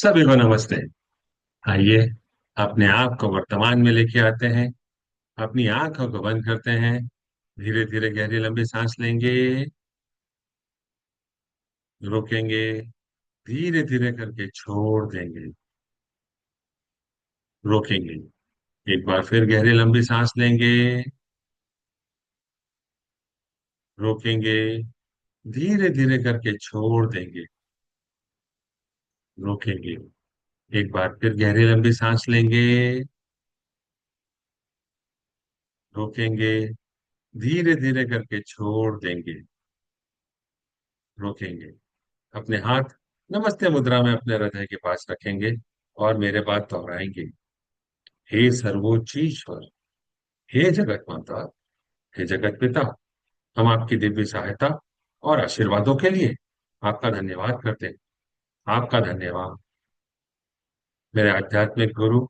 सभी को नमस्ते। आइए, अपने आप को वर्तमान में लेके आते हैं। अपनी आंखों को बंद करते हैं। धीरे धीरे गहरी लंबी सांस लेंगे। रोकेंगे। धीरे धीरे करके छोड़ देंगे। रोकेंगे। एक बार फिर गहरी लंबी सांस लेंगे। रोकेंगे। धीरे धीरे करके छोड़ देंगे। रोकेंगे। एक बार फिर गहरी लंबी सांस लेंगे। रोकेंगे। धीरे धीरे करके छोड़ देंगे। रोकेंगे। अपने हाथ नमस्ते मुद्रा में अपने हृदय के पास रखेंगे और मेरे बात दोहराएंगे। हे सर्वोच्च ईश्वर, हे जगत माता, हे जगत पिता, हम आपकी दिव्य सहायता और आशीर्वादों के लिए आपका धन्यवाद करते हैं। आपका धन्यवाद। मेरे आध्यात्मिक गुरु,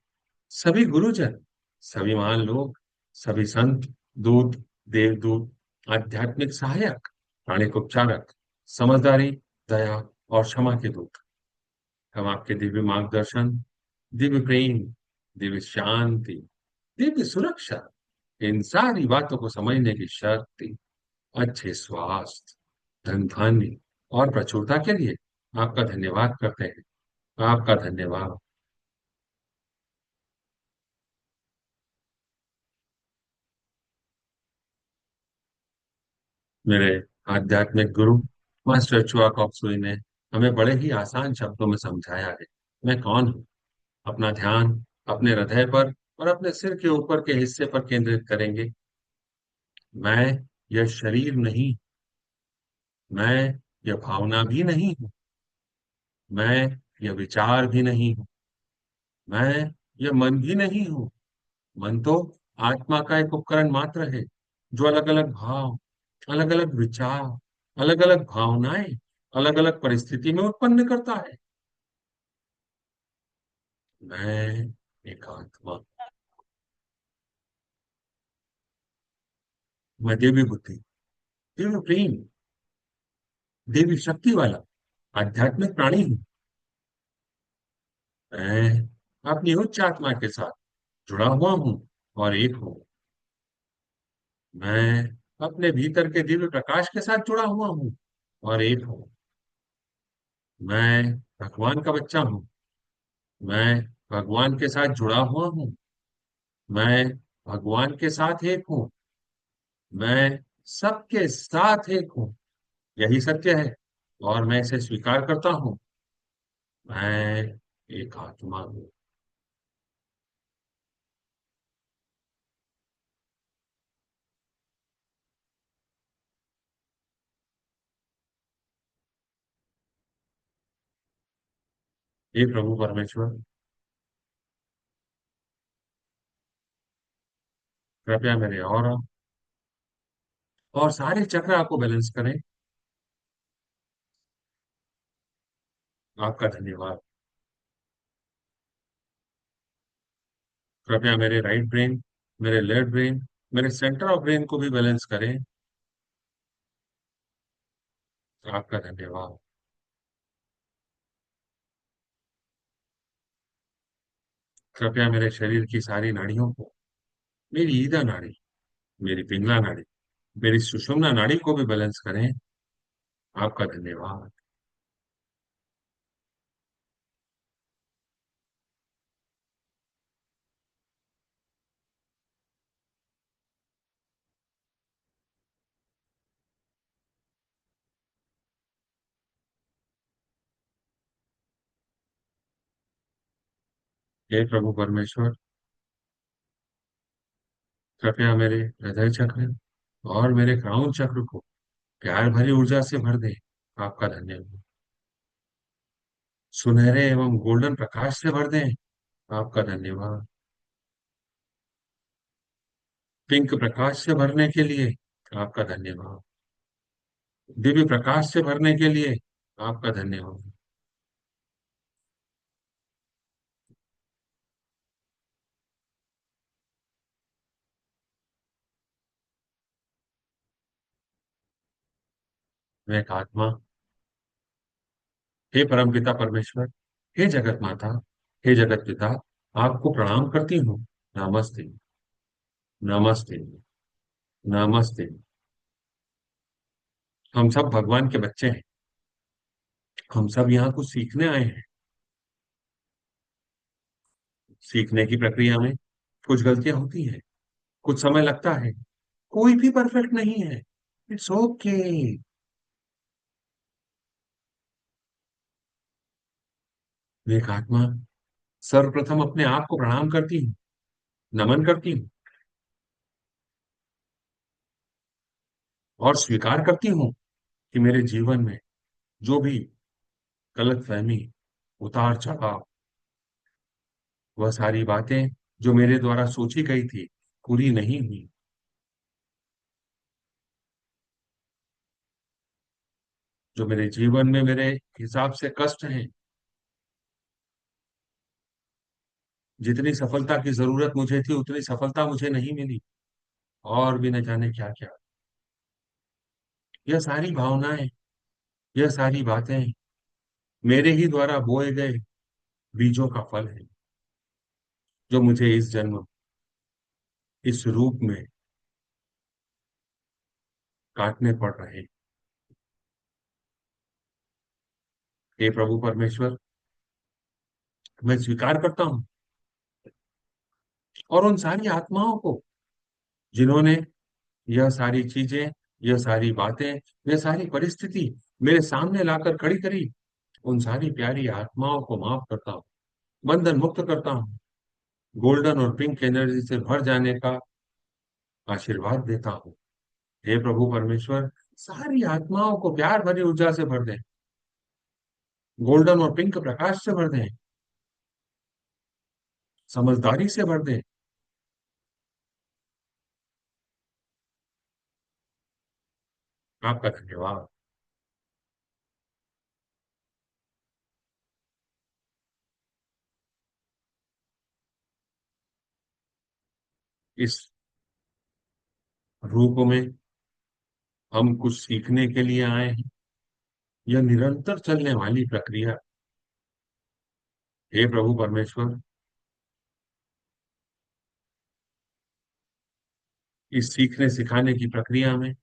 सभी गुरुजन, सभी महान लोग, सभी संत, दूत, देवदूत, आध्यात्मिक सहायक, प्राणिक उपचारक, समझदारी, दया और क्षमा के दूत, हम आपके दिव्य मार्गदर्शन, दिव्य प्रेम, दिव्य शांति, दिव्य सुरक्षा, इन सारी बातों को समझने की शक्ति, अच्छे स्वास्थ्य, धन धान्य और प्रचुरता के लिए आपका धन्यवाद करते हैं। आपका धन्यवाद। मेरे आध्यात्मिक गुरु मास्टर चुआ कॉक्सुई ने हमें बड़े ही आसान शब्दों में समझाया है। मैं कौन हूँ? अपना ध्यान अपने हृदय पर और अपने सिर के ऊपर के हिस्से पर केंद्रित करेंगे। मैं यह शरीर नहीं। मैं यह भावना भी नहीं हूँ। मैं यह विचार भी नहीं हूँ। मैं यह मन भी नहीं हूँ। मन तो आत्मा का एक उपकरण मात्र है, जो अलग अलग भाव, अलग अलग विचार, अलग अलग भावनाएं, अलग अलग परिस्थिति में उत्पन्न करता है। मैं एक आत्मा। मैं देवी बुद्धि, देवी प्रेम, देवी शक्ति वाला आध्यात्मिक प्राणी हूँ। मैं अपनी उच्च आत्मा के साथ जुड़ा हुआ हूँ और एक हूँ। मैं अपने भीतर के दिव्य प्रकाश के साथ जुड़ा हुआ हूँ और एक हूँ। मैं भगवान का बच्चा हूँ। मैं भगवान के साथ जुड़ा हुआ हूँ। मैं भगवान के साथ एक हूँ। मैं सबके साथ एक हूँ। यही सत्य है और मैं इसे स्वीकार करता हूँ। मैं एक आत्मा हूँ। हे प्रभु परमेश्वर, कृपया मेरे और सारे चक्र आपको बैलेंस करें। आपका धन्यवाद। कृपया मेरे राइट ब्रेन, मेरे लेफ्ट ब्रेन, मेरे सेंटर ऑफ ब्रेन को भी बैलेंस करें। आपका धन्यवाद। कृपया मेरे शरीर की सारी नाड़ियों को, मेरी ईदा नाड़ी, मेरी पिंगला नाड़ी, मेरी सुषुम्ना नाड़ी को भी बैलेंस करें। आपका धन्यवाद। हे प्रभु परमेश्वर, कृपया मेरे हृदय चक्र और मेरे क्राउन चक्र को प्यार भरी ऊर्जा से भर दें। आपका धन्यवाद। सुनहरे एवं गोल्डन प्रकाश से भर दें। आपका धन्यवाद। पिंक प्रकाश से भरने के लिए आपका धन्यवाद। दिव्य प्रकाश से भरने के लिए आपका धन्यवाद। मैं एक आत्मा। हे परमपिता परमेश्वर, हे जगत माता, हे जगत पिता, आपको प्रणाम करती हूँ। नमस्ते। नमस्ते। नमस्ते। हम सब भगवान के बच्चे हैं। हम सब यहाँ कुछ सीखने आए हैं। सीखने की प्रक्रिया में कुछ गलतियां होती हैं, कुछ समय लगता है। कोई भी परफेक्ट नहीं है। It's okay. एक आत्मा सर्वप्रथम अपने आप को प्रणाम करती हूँ, नमन करती हूँ और स्वीकार करती हूँ कि मेरे जीवन में जो भी गलतफहमी, उतार चढ़ाव, वह सारी बातें जो मेरे द्वारा सोची गई थी, पूरी नहीं हुई। जो मेरे जीवन में मेरे हिसाब से कष्ट हैं, जितनी सफलता की जरूरत मुझे थी उतनी सफलता मुझे नहीं मिली, और भी न जाने क्या क्या। यह सारी भावनाएं, यह सारी बातें मेरे ही द्वारा बोए गए बीजों का फल है, जो मुझे इस जन्म, इस रूप में काटने पड़ रहे। हे प्रभु परमेश्वर, मैं स्वीकार करता हूँ, और उन सारी आत्माओं को जिन्होंने यह सारी चीजें, यह सारी बातें, यह सारी परिस्थिति मेरे सामने लाकर खड़ी करी, उन सारी प्यारी आत्माओं को माफ करता हूँ, बंधन मुक्त करता हूँ, गोल्डन और पिंक एनर्जी से भर जाने का आशीर्वाद देता हूँ। हे प्रभु परमेश्वर, सारी आत्माओं को प्यार भरी ऊर्जा से भर दें, गोल्डन और पिंक प्रकाश से भर दें, समझदारी से भर दें। आपका धन्यवाद। इस रूप में हम कुछ सीखने के लिए आए हैं। यह निरंतर चलने वाली प्रक्रिया। हे प्रभु परमेश्वर, इस सीखने सिखाने की प्रक्रिया में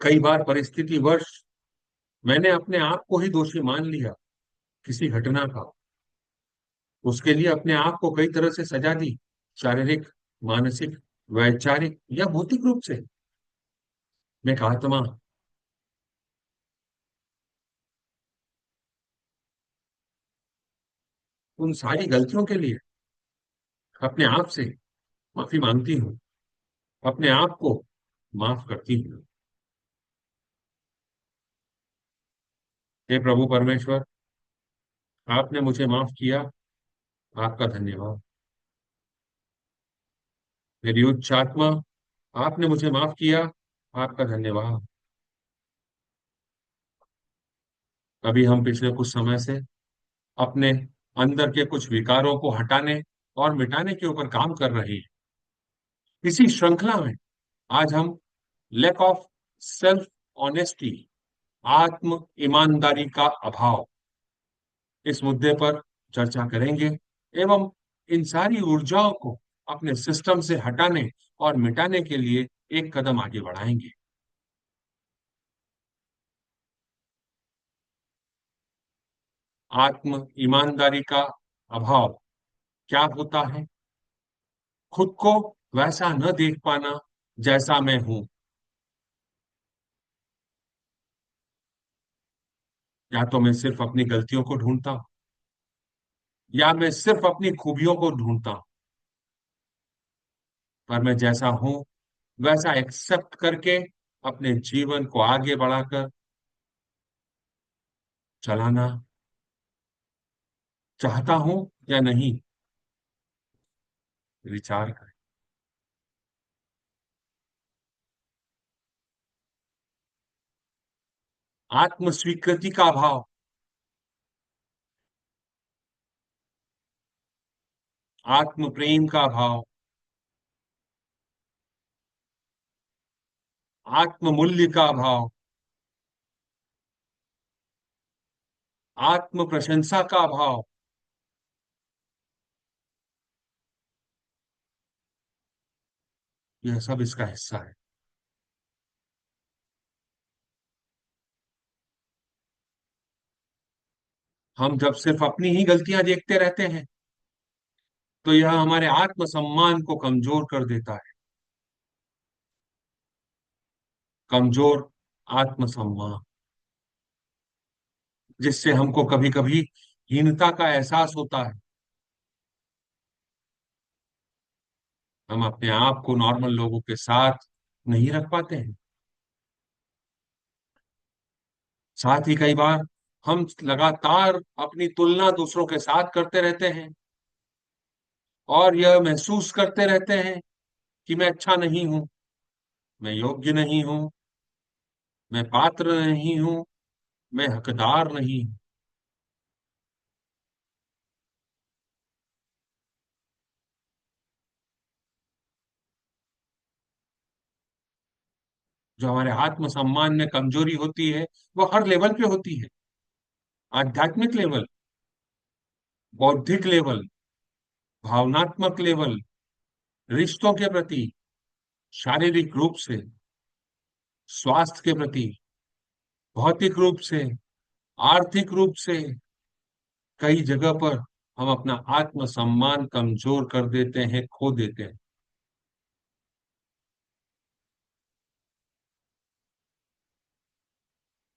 कई बार परिस्थिति वर्ष मैंने अपने आप को ही दोषी मान लिया किसी घटना का। उसके लिए अपने आप को कई तरह से सजा दी, शारीरिक, मानसिक, वैचारिक या भौतिक रूप से। मैं एक आत्मा उन सारी गलतियों के लिए अपने आप से माफी मांगती हूँ, अपने आप को माफ करती हूँ। हे प्रभु परमेश्वर, आपने मुझे माफ किया, आपका धन्यवाद। मेरी उच्च आत्मा, आपने मुझे माफ किया, आपका धन्यवाद। अभी हम पिछले कुछ समय से अपने अंदर के कुछ विकारों को हटाने और मिटाने के ऊपर काम कर रहे हैं। इसी श्रृंखला में आज हम लैक ऑफ सेल्फ ऑनेस्टी, आत्म ईमानदारी का अभाव, इस मुद्दे पर चर्चा करेंगे एवं इन सारी ऊर्जाओं को अपने सिस्टम से हटाने और मिटाने के लिए एक कदम आगे बढ़ाएंगे। आत्म ईमानदारी का अभाव क्या होता है? खुद को वैसा न देख पाना जैसा मैं हूं, या तो मैं सिर्फ अपनी गलतियों को ढूंढता हूं, या मैं सिर्फ अपनी खूबियों को ढूंढता हूं। पर मैं जैसा हूं वैसा एक्सेप्ट करके अपने जीवन को आगे बढ़ाकर चलाना चाहता हूं या नहीं, विचार करें। आत्म स्वीकृति का अभाव, आत्म प्रेम का अभाव, आत्म मूल्य का अभाव, आत्म प्रशंसा का अभाव, यह सब इसका हिस्सा है। हम जब सिर्फ अपनी ही गलतियां देखते रहते हैं तो यह हमारे आत्मसम्मान को कमजोर कर देता है। कमजोर आत्मसम्मान, जिससे हमको कभी कभी हीनता का एहसास होता है। हम अपने आप को नॉर्मल लोगों के साथ नहीं रख पाते हैं। साथ ही कई बार हम लगातार अपनी तुलना दूसरों के साथ करते रहते हैं और यह महसूस करते रहते हैं कि मैं अच्छा नहीं हूं, मैं योग्य नहीं हूं, मैं पात्र नहीं हूं, मैं हकदार नहीं हूं। जो हमारे आत्मसम्मान में कमजोरी होती है वो हर लेवल पे होती है। आध्यात्मिक लेवल, बौद्धिक लेवल, भावनात्मक लेवल, रिश्तों के प्रति, शारीरिक रूप से, स्वास्थ्य के प्रति, भौतिक रूप से, आर्थिक रूप से, कई जगह पर हम अपना आत्मसम्मान कमजोर कर देते हैं, खो देते हैं।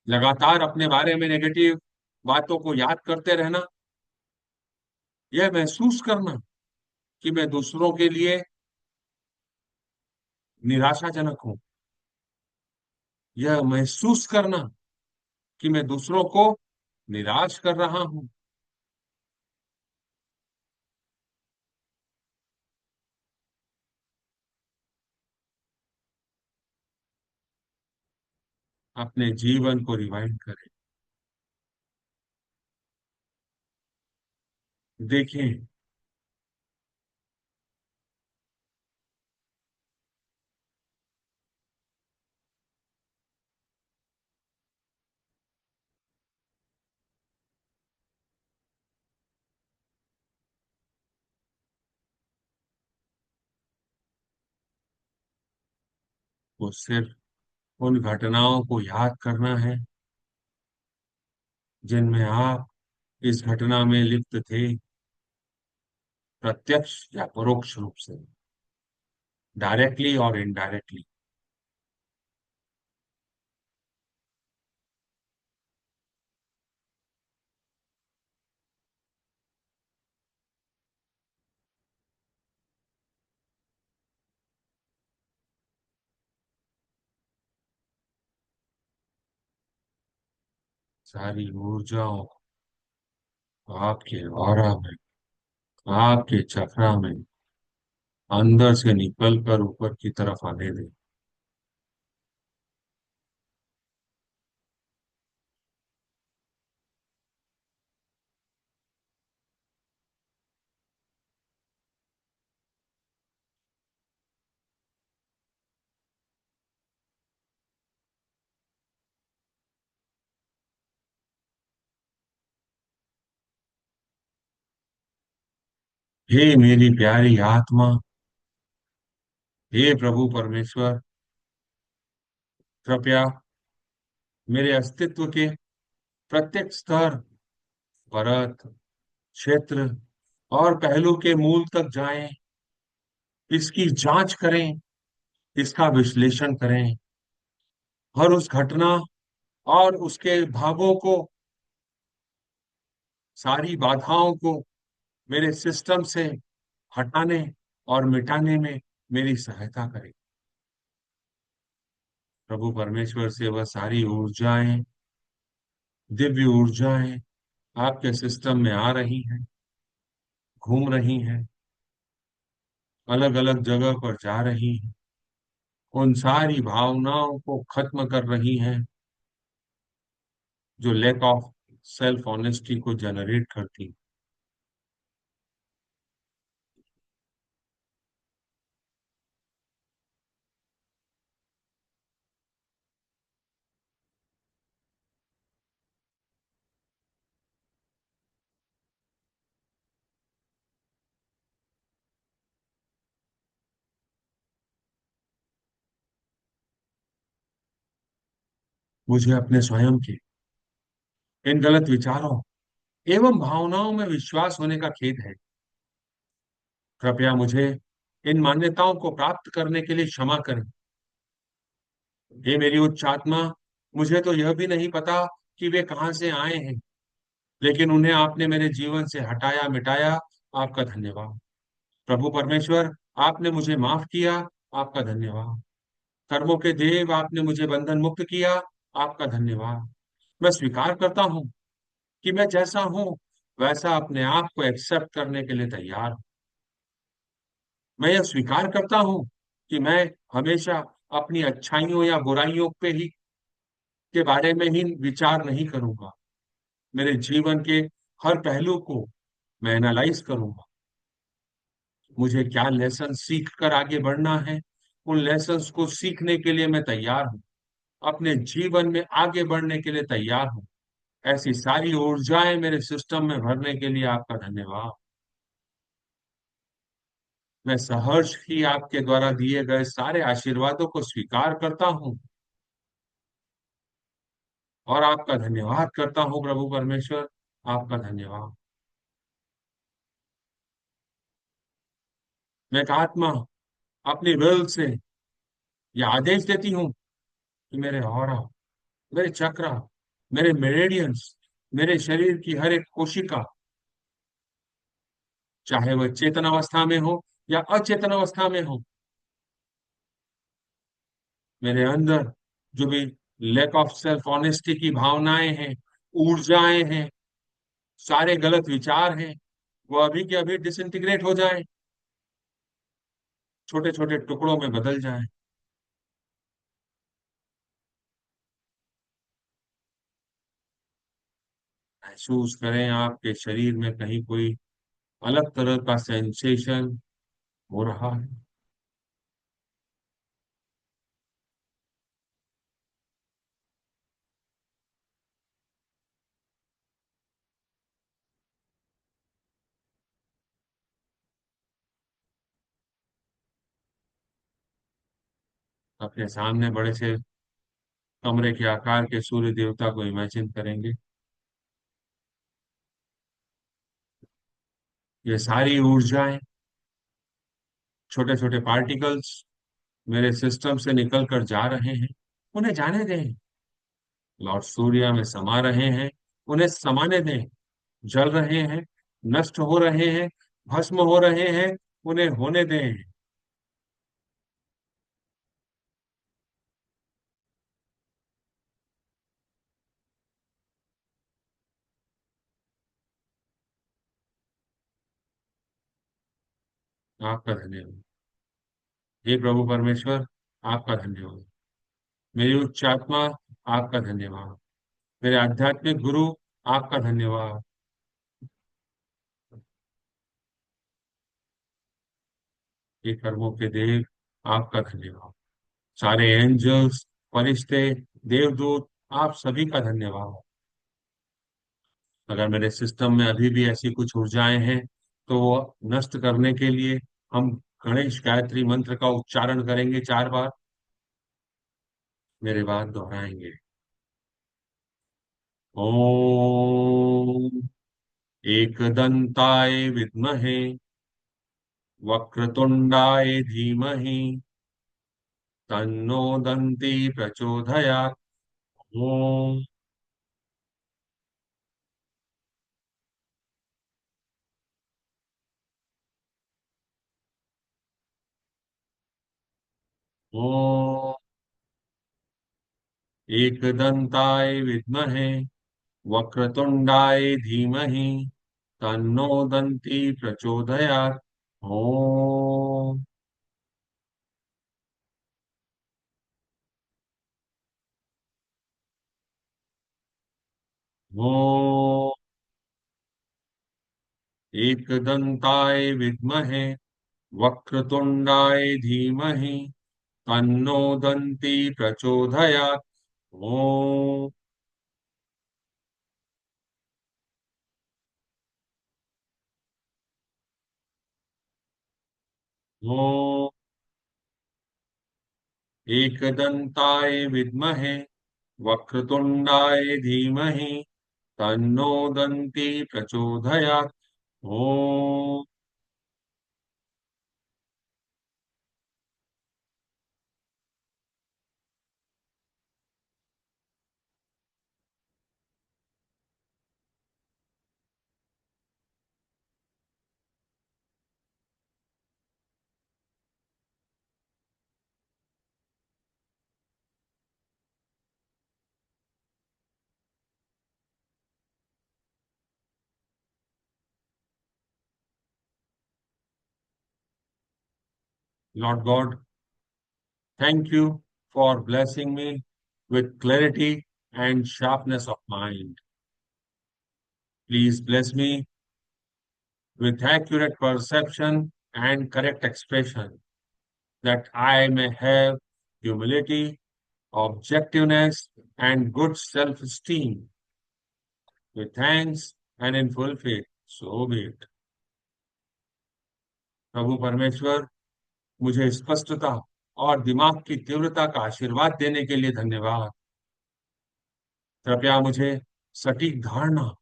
लगातार अपने बारे में नेगेटिव बातों को याद करते रहना, यह महसूस करना कि मैं दूसरों के लिए निराशाजनक हूं, यह महसूस करना कि मैं दूसरों को निराश कर रहा हूं, अपने जीवन को रिवाइंड करें। देखें, वो सिर्फ उन घटनाओं को याद करना है जिनमें आप इस घटना में लिप्त थे, प्रत्यक्ष या परोक्ष रूप से, डायरेक्टली और इनडायरेक्टली। सारी ऊर्जाओं को आपके ऑरा में, आपके चक्रा में अंदर से निकल कर ऊपर की तरफ आने दें। हे मेरी प्यारी आत्मा, हे प्रभु परमेश्वर, कृपया मेरे अस्तित्व के प्रत्येक स्तर, परत, क्षेत्र और पहलू के मूल तक जाएं, इसकी जांच करें, इसका विश्लेषण करें, हर उस घटना और उसके भागों को, सारी बाधाओं को मेरे सिस्टम से हटाने और मिटाने में मेरी सहायता करें। प्रभु परमेश्वर से वह सारी ऊर्जाएं, दिव्य ऊर्जाएं आपके सिस्टम में आ रही हैं, घूम रही हैं, अलग अलग जगह पर जा रही हैं, उन सारी भावनाओं को खत्म कर रही हैं जो लैक ऑफ सेल्फ ऑनेस्टी को जनरेट करती। मुझे अपने स्वयं के इन गलत विचारों एवं भावनाओं में विश्वास होने का खेद है। कृपया मुझे इन मान्यताओं को प्राप्त करने के लिए क्षमा करें। हे मेरी उच्च आत्मा, मुझे तो यह भी नहीं पता कि वे कहाँ से आए हैं, लेकिन उन्हें आपने मेरे जीवन से हटाया मिटाया। आपका धन्यवाद। प्रभु परमेश्वर, आपने मुझे माफ किया। आपका धन्यवाद। कर्मों के देव, आपने मुझे बंधन मुक्त किया। आपका धन्यवाद। मैं स्वीकार करता हूँ कि मैं जैसा हूँ वैसा अपने आप को एक्सेप्ट करने के लिए तैयार हूँ। मैं यह स्वीकार करता हूँ कि मैं हमेशा अपनी अच्छाइयों या बुराइयों पे ही के बारे में ही विचार नहीं करूंगा। मेरे जीवन के हर पहलू को मैं एनालाइज करूंगा। मुझे क्या लेसन सीख कर आगे बढ़ना है, उन लेसन्स को सीखने के लिए मैं तैयार हूँ। अपने जीवन में आगे बढ़ने के लिए तैयार हूँ। ऐसी सारी ऊर्जाएं मेरे सिस्टम में भरने के लिए आपका धन्यवाद। मैं सहर्ष ही आपके द्वारा दिए गए सारे आशीर्वादों को स्वीकार करता हूँ और आपका धन्यवाद करता हूँ प्रभु परमेश्वर। आपका धन्यवाद। मैं एक आत्मा अपनी विल से यह आदेश देती हूँ कि मेरे ऑरा, मेरे चक्र, मेरे मेरेडियंस, मेरे शरीर की हर एक कोशिका, चाहे वह चेतन अवस्था में हो या अचेतन अवस्था में हो, मेरे अंदर जो भी लैक ऑफ सेल्फ ऑनेस्टी की भावनाएं हैं, ऊर्जाएं हैं, सारे गलत विचार हैं, वो अभी के अभी डिसइंटीग्रेट हो जाएं, छोटे छोटे टुकड़ों में बदल जाएं। महसूस करें आपके शरीर में कहीं कोई अलग तरह का सेंसेशन हो रहा है। अपने सामने बड़े से कमरे के आकार के सूर्य देवता को इमेजिन करेंगे। ये सारी ऊर्जाएं, छोटे छोटे पार्टिकल्स मेरे सिस्टम से निकल कर जा रहे हैं। उन्हें जाने दें। लॉर्ड सूर्य में समा रहे हैं। उन्हें समाने दें। जल रहे हैं, नष्ट हो रहे हैं, भस्म हो रहे हैं। उन्हें होने दें। आपका धन्यवाद। हे प्रभु परमेश्वर, आपका धन्यवाद। मेरी उच्च आत्मा, आपका धन्यवाद। मेरे आध्यात्मिक गुरु, आपका धन्यवाद। ये कर्मों के देव, आपका धन्यवाद। सारे एंजल्स, फरिश्ते, देवदूत, आप सभी का धन्यवाद। अगर मेरे सिस्टम में अभी भी ऐसी कुछ ऊर्जाएं हैं तो वो नष्ट करने के लिए हम गणेश गायत्री मंत्र का उच्चारण करेंगे 4 बार। मेरे बाद दोहराएंगे। ओम एकदंताय विद्महे वक्रतुंडाय धीमहि तन्नो दन्ति प्रचोदयात्। ओम। ओम एकदंताय विद्महे वक्रतुंडाय धीमहि तन्नो दन्ति प्रचोदयात्। ओम। ओम एकदन्ताय विद्महे वक्रतुंडाय धीमहि तन्नो दन्ति प्रचोदयात्। ओम। ओम एकदन्ताय विद्महे वक्रतुंडाय धीमहि तन्नो दन्ति प्रचोदयात्। ओम। Lord God, thank you for blessing me with clarity and sharpness of mind. Please bless me with accurate perception and correct expression, that I may have humility, objectiveness, and good self esteem. With thanks and in full faith, so be it. प्रभु परमेश्वर, मुझे स्पष्टता और दिमाग की तीव्रता का आशीर्वाद देने के लिए धन्यवाद। कृपया मुझे सटीक धारणा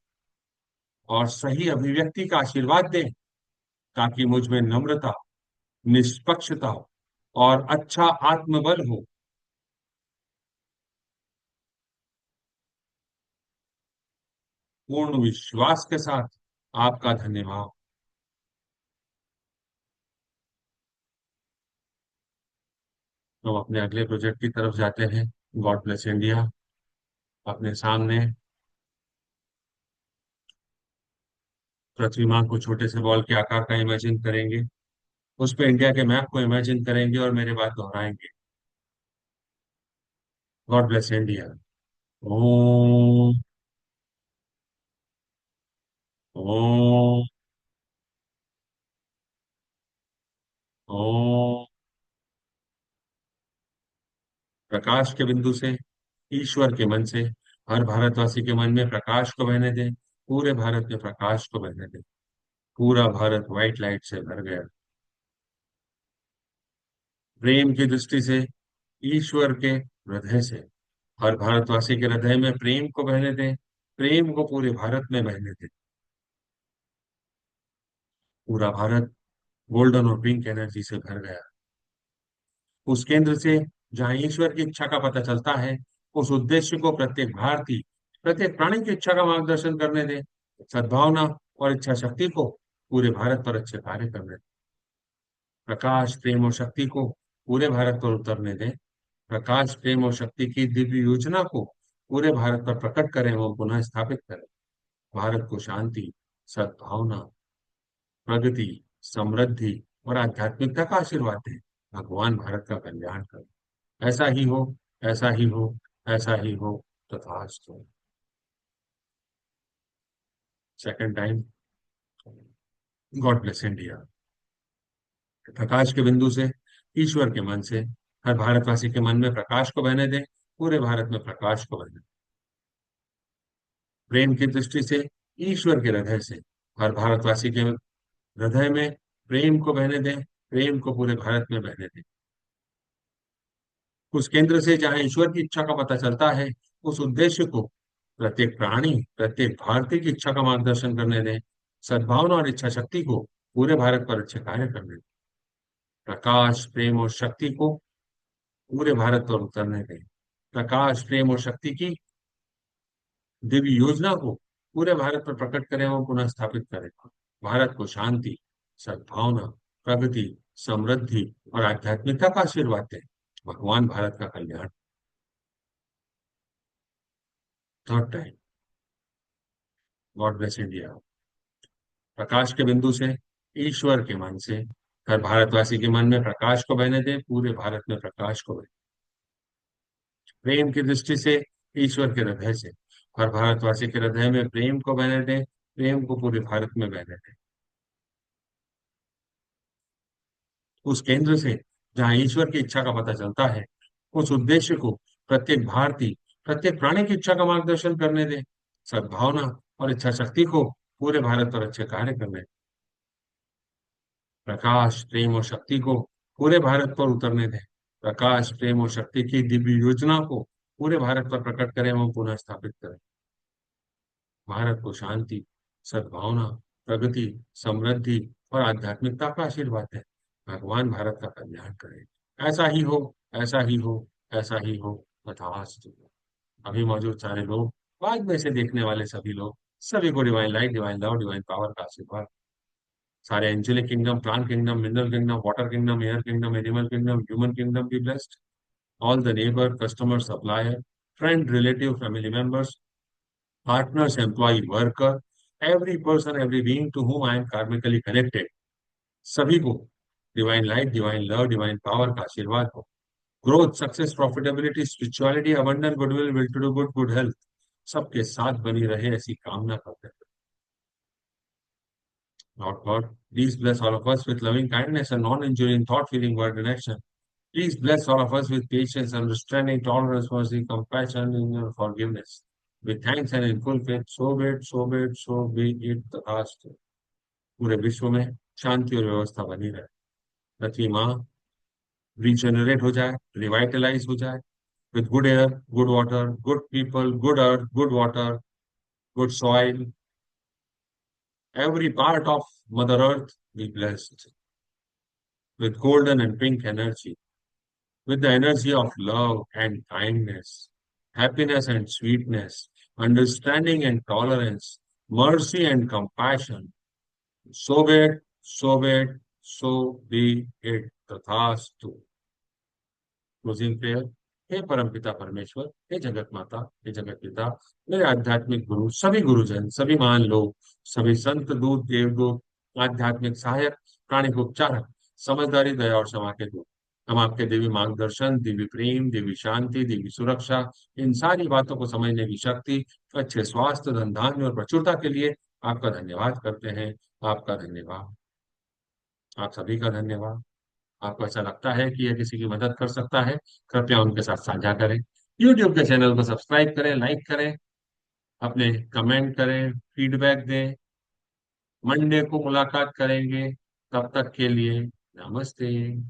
और सही अभिव्यक्ति का आशीर्वाद दें, ताकि मुझ में नम्रता, निष्पक्षता और अच्छा आत्मबल हो। पूर्ण विश्वास के साथ आपका धन्यवाद। तो अपने अगले प्रोजेक्ट की तरफ जाते हैं। God bless India. अपने सामने पृथ्वी माँ को छोटे से बॉल के आकार का इमेजिन करेंगे। उस पे इंडिया के मैप को इमेजिन करेंगे और मेरे बात दोहराएंगे। God bless India. Om. Om. Om. प्रकाश के बिंदु से, ईश्वर के मन से, हर भारतवासी के मन में प्रकाश को बहने दें। पूरे भारत में प्रकाश को बहने दें। पूरा भारत व्हाइट लाइट से भर गया। प्रेम की दृष्टि से, ईश्वर के हृदय से, हर भारतवासी के हृदय में प्रेम को बहने दें। प्रेम को पूरे भारत में बहने दें। पूरा भारत गोल्डन और पिंक एनर्जी से भर गया। उस केंद्र से, जहां ईश्वर की इच्छा का पता चलता है, उस उद्देश्य को प्रत्येक भारतीय, प्रत्येक प्राणी की इच्छा का मार्गदर्शन करने दें। सद्भावना और इच्छा शक्ति को पूरे भारत पर अच्छे कार्य करने दें। प्रकाश, प्रेम और शक्ति को पूरे भारत पर उतरने दें। प्रकाश, प्रेम और शक्ति की दिव्य योजना को पूरे भारत पर प्रकट करें एवं पुनः स्थापित करें। भारत को शांति, सद्भावना, प्रगति, समृद्धि और आध्यात्मिकता का आशीर्वाद दें। भगवान भारत का कल्याण करें। ऐसा ही हो, ऐसा ही हो, ऐसा ही हो, तथास्तु। Second time. God bless India. प्रकाश के बिंदु से, ईश्वर के मन से, हर भारतवासी के मन में प्रकाश को बहने दें। पूरे भारत में प्रकाश को बहने दें। प्रेम की दृष्टि से, ईश्वर के हृदय से, हर भारतवासी के हृदय में प्रेम को बहने दें। प्रेम को पूरे भारत में बहने दें। उस केंद्र से, जहां ईश्वर की इच्छा का पता चलता है, उस उद्देश्य को प्रत्येक प्राणी, प्रत्येक भारतीय की इच्छा का मार्गदर्शन करने दें। सद्भावना और इच्छा शक्ति को पूरे भारत पर अच्छे कार्य करने दें। प्रकाश, प्रेम और शक्ति को पूरे भारत पर उतरने दें। प्रकाश, प्रेम और शक्ति की दिव्य योजना को पूरे भारत पर प्रकट करें और पुनः स्थापित करें। भारत को शांति, सद्भावना, प्रगति, समृद्धि और आध्यात्मिकता का आशीर्वाद दें। भगवान भारत का कल्याण। Third time. God bless India. प्रकाश के बिंदु से, ईश्वर के मन से, हर भारतवासी के मन में प्रकाश को बहने दें। पूरे भारत में प्रकाश को बहने। प्रेम की दृष्टि से, ईश्वर के हृदय से, हर भारतवासी के हृदय में प्रेम को बहने दें। प्रेम को पूरे भारत में बहने दें। उस केंद्र से, जहां ईश्वर की इच्छा का पता चलता है, उस उद्देश्य को प्रत्येक भारतीय, प्रत्येक प्राणी की इच्छा का मार्गदर्शन करने दें। सद्भावना और इच्छा शक्ति को पूरे भारत पर अच्छे कार्य करने दें। प्रकाश, प्रेम और शक्ति को पूरे भारत पर उतरने दें। प्रकाश, प्रेम और शक्ति की दिव्य योजना को पूरे भारत पर प्रकट करें एवं पुनः स्थापित करें। भारत को शांति, सद्भावना, प्रगति, समृद्धि और आध्यात्मिकता का आशीर्वाद है। भगवान भारत का कल्याण करें। ऐसा ही हो, ऐसा ही हो, ऐसा ही हो, तथास्तु। अभी मौजूद सारे लोग, बाद में से देखने वाले सभी लोग, सभी को divine light, divine love, divine power का आशीर्वाद। सारे angelic kingdom, plant kingdom, mineral kingdom, water kingdom, air kingdom, animal kingdom, human kingdom be blessed. All the neighbor, customer, supplier, friend, relative, family members, partners, employee, worker, every person, every being to whom I am karmically connected, सभी को divine light, divine love, divine power का आशीर्वाद हो। Growth, success, profitability, spirituality, abundant goodwill, will to do good, good health, सबके साथ बनी रहे ऐसी कामना करते हैं। Lord God, please bless all of us with loving kindness and non-injuring thought, feeling, word, and action. Please bless all of us with patience, understanding, tolerance, mercy, compassion, and your forgiveness. With thanks and in full faith, so be it, so be it, so be it, तथास्तु। पूरे विश्व में शांति और व्यवस्था बनी रहे। पृथ्वी माँ regenerate हो जाए, रिवाइटलाइज हो जाए, with good air, good water, good people, good earth, good water, good soil. Every part of Mother Earth be blessed with golden and pink energy, with the energy of love and kindness, happiness and sweetness, understanding and tolerance, mercy and compassion. So be it, so be it, so be it. तथास्तु। Closing prayer. हे परमपिता परमेश्वर, हे जगत माता, हे जगत पिता, मेरे आध्यात्मिक गुरु, सभी गुरुजन, सभी महान लोग, सभी संत दूत, देवदूत, आध्यात्मिक सहायक, प्राणिक उपचारक, समझदारी, दया और क्षमा के दूत, हम आपके दिव्य मार्गदर्शन, दिव्य प्रेम, दिव्य शांति, दिव्य सुरक्षा, इन सारी बातों को समझने की शक्ति, अच्छे स्वास्थ्य, धन धान्य और प्रचुरता के लिए आपका धन्यवाद करते हैं। आपका धन्यवाद। आप सभी का धन्यवाद। आपको ऐसा लगता है कि यह किसी की मदद कर सकता है, कृपया उनके साथ साझा करें। यूट्यूब के चैनल को सब्सक्राइब करें, लाइक करें, अपने कमेंट करें, फीडबैक दें। मंडे को मुलाकात करेंगे। तब तक के लिए नमस्ते।